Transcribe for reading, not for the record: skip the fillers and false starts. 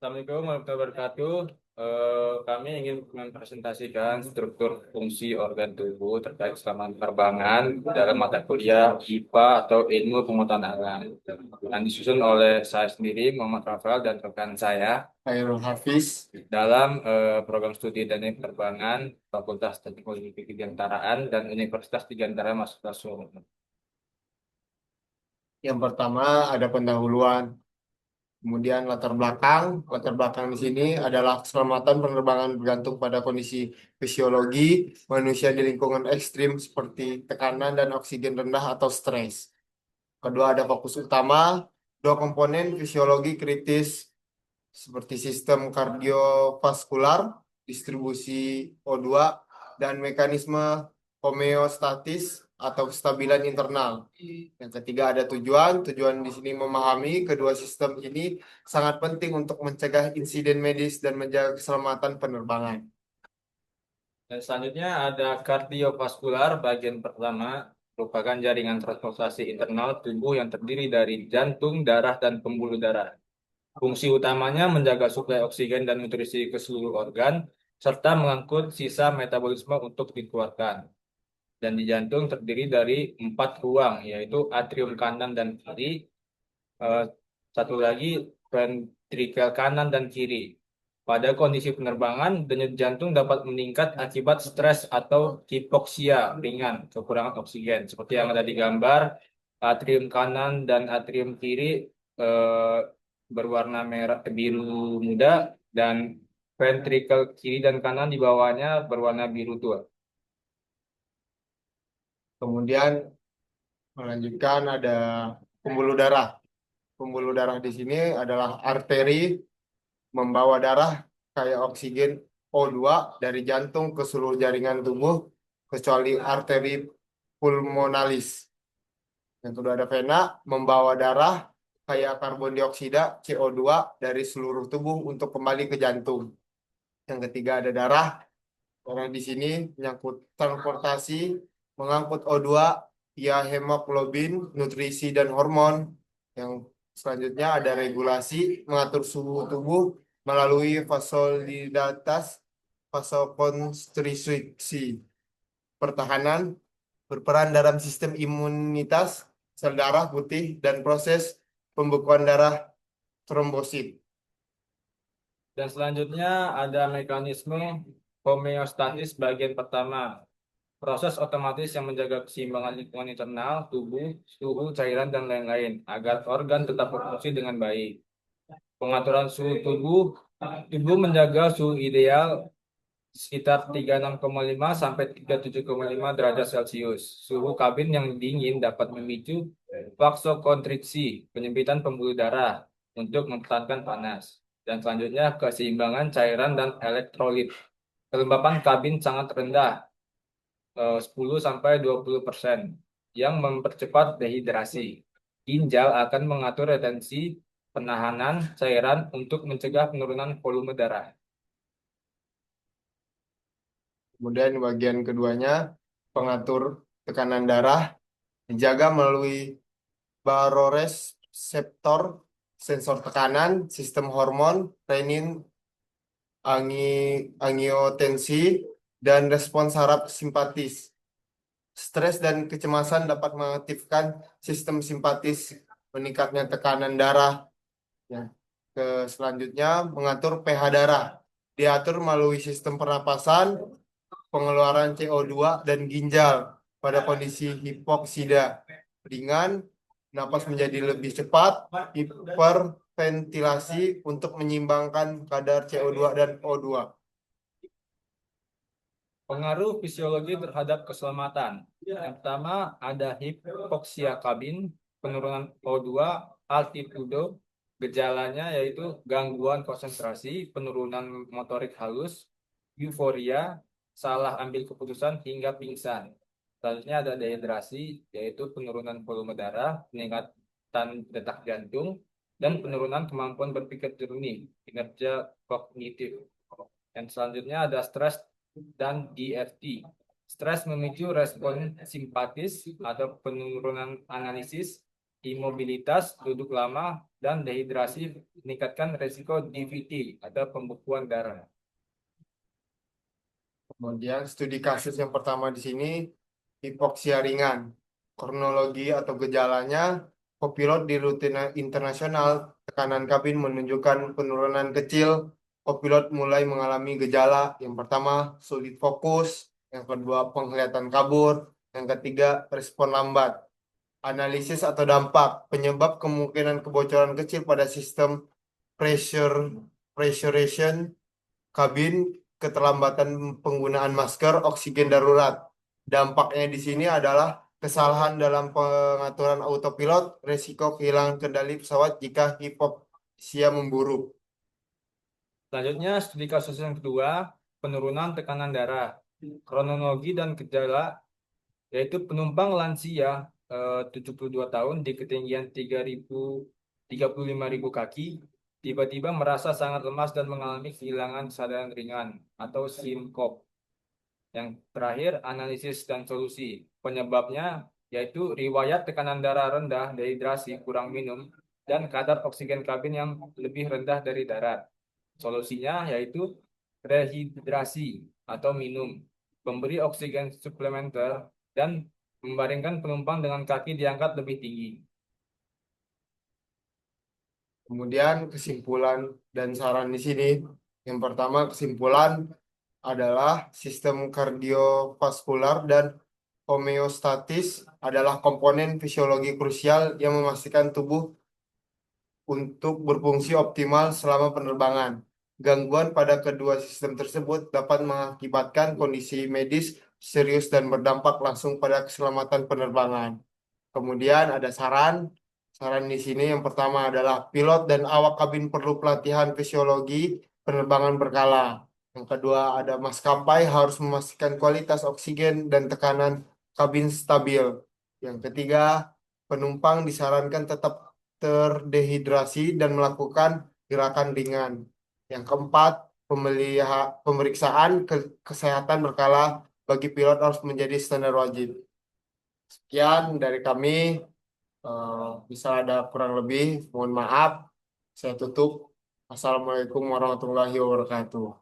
Assalamualaikum warahmatullahi wabarakatuh. Kami ingin mempresentasikan struktur fungsi organ tubuh terkait keselamatan penerbangan dalam mata kuliah IPA atau Ilmu Pengetahuan Alam. Dan disusun oleh saya sendiri, Muhammad Rafael, dan rekan saya Khairul Hafiz. dalam program studi teknik penerbangan Fakultas Teknologi Kedirgantaraan dan Universitas Dirgantara Mahasiswa Solo. Yang pertama ada pendahuluan, kemudian latar belakang. Latar belakang di sini adalah keselamatan penerbangan bergantung pada kondisi fisiologi manusia di lingkungan ekstrim seperti tekanan dan oksigen rendah atau stres. Kedua ada fokus utama, dua komponen fisiologi kritis seperti sistem kardiovaskular, distribusi O2, dan mekanisme homeostatis atau kestabilan internal. Yang ketiga ada tujuan. Tujuan di sini memahami kedua sistem ini sangat penting untuk mencegah insiden medis dan menjaga keselamatan penerbangan. Dan selanjutnya ada kardiovaskular bagian pertama merupakan jaringan transportasi internal tubuh yang terdiri dari jantung, darah, dan pembuluh darah. Fungsi utamanya menjaga suplai oksigen dan nutrisi ke seluruh organ, serta mengangkut sisa metabolisme untuk dikeluarkan. Dan di jantung terdiri dari 4 ruang, yaitu atrium kanan dan kiri, eh, satu lagi ventrikel kanan dan kiri. Pada kondisi penerbangan, denyut jantung dapat meningkat akibat stres atau hipoksia ringan, kekurangan oksigen. Seperti yang ada di gambar, atrium kanan dan atrium kiri eh, berwarna merah biru muda dan ventrikel kiri dan kanan di bawahnya berwarna biru tua. Kemudian melanjutkan ada pembuluh darah. Pembuluh darah di sini adalah arteri membawa darah kayak oksigen O2 dari jantung ke seluruh jaringan tubuh kecuali arteri pulmonalis. Yang kedua ada vena membawa darah kayak karbon dioksida CO2 dari seluruh tubuh untuk kembali ke jantung. Yang ketiga ada darah. Darah di sini menyangkut transportasi, mengangkut O2, via hemoglobin, nutrisi dan hormon. Yang selanjutnya ada regulasi, mengatur suhu tubuh melalui vasodilatatas, vasokonstriksi, pertahanan, berperan dalam sistem imunitas, sel darah putih, dan proses pembekuan darah trombosit. Dan selanjutnya ada mekanisme homeostatis bagian pertama. Proses otomatis yang menjaga keseimbangan lingkungan internal, tubuh, suhu, cairan, dan lain-lain, agar organ tetap berfungsi dengan baik. Pengaturan suhu tubuh, tubuh menjaga suhu ideal sekitar 36,5 sampai 37,5 derajat Celcius. Suhu kabin yang dingin dapat memicu vasokonstriksi, penyempitan pembuluh darah untuk mempertahankan panas. Dan selanjutnya keseimbangan cairan dan elektrolit. Kelembapan kabin sangat rendah, 10 sampai 20%, yang mempercepat dehidrasi. Ginjal akan mengatur retensi penahanan cairan untuk mencegah penurunan volume darah. Kemudian bagian keduanya, pengatur tekanan darah, dijaga melalui baroreseptor, sensor tekanan, sistem hormon, renin, angiotensi, dan respons saraf simpatis. Stres dan kecemasan dapat mengaktifkan sistem simpatis, meningkatnya tekanan darah. Ya. Selanjutnya, mengatur pH darah. Diatur melalui sistem pernapasan, pengeluaran CO2, dan ginjal. Pada kondisi hipoksida ringan, napas menjadi lebih cepat, hiperventilasi untuk menyeimbangkan kadar CO2 dan O2. Pengaruh fisiologi terhadap keselamatan. Yang pertama ada hipoksia kabin, penurunan O2, altitudo, gejalanya yaitu gangguan konsentrasi, penurunan motorik halus, euforia, salah ambil keputusan hingga pingsan. Selanjutnya ada dehidrasi, yaitu penurunan volume darah, peningkatan detak jantung, dan penurunan kemampuan berpikir jernih, kinerja kognitif. Yang selanjutnya ada stres dan DFT. Stres memicu respon simpatis atau penurunan analisis, imobilitas, duduk lama, dan dehidrasi meningkatkan resiko DVT atau pembekuan darah. Kemudian studi kasus yang pertama di sini hipoksia ringan. Kronologi atau gejalanya, kopilot di rute internasional, tekanan kabin menunjukkan penurunan kecil. Kopilot mulai mengalami gejala. Yang pertama, sulit fokus. Yang kedua, penglihatan kabur. Yang ketiga, respon lambat. Analisis atau dampak penyebab kemungkinan kebocoran kecil pada sistem pressure pressurization kabin, keterlambatan penggunaan masker, oksigen darurat. Dampaknya di sini adalah kesalahan dalam pengaturan autopilot, resiko kehilangan kendali pesawat jika hipoksia memburuk. Selanjutnya, studi kasus yang kedua, penurunan tekanan darah. Kronologi dan gejala yaitu penumpang lansia 72 tahun di ketinggian 35.000 kaki tiba-tiba merasa sangat lemas dan mengalami kehilangan kesadaran ringan atau sinkop. Yang terakhir, analisis dan solusi. Penyebabnya yaitu riwayat tekanan darah rendah, dehidrasi, kurang minum, dan kadar oksigen kabin yang lebih rendah dari darat. Solusinya yaitu rehidrasi atau minum, memberi oksigen suplementer, dan membaringkan penumpang dengan kaki diangkat lebih tinggi. Kemudian kesimpulan dan saran di sini. Yang pertama kesimpulan adalah sistem kardiovaskular dan homeostatis adalah komponen fisiologi krusial yang memastikan tubuh untuk berfungsi optimal selama penerbangan. Gangguan pada kedua sistem tersebut dapat mengakibatkan kondisi medis serius dan berdampak langsung pada keselamatan penerbangan. Kemudian ada saran. Saran di sini yang pertama adalah pilot dan awak kabin perlu pelatihan fisiologi penerbangan berkala. Yang kedua ada maskapai harus memastikan kualitas oksigen dan tekanan kabin stabil. Yang ketiga, penumpang disarankan tetap terdehidrasi dan melakukan gerakan ringan. Yang keempat, pemeriksaan kesehatan berkala bagi pilot harus menjadi standar wajib. Sekian dari kami. Bisa ada kurang lebih, mohon maaf. Saya tutup. Assalamualaikum warahmatullahi wabarakatuh.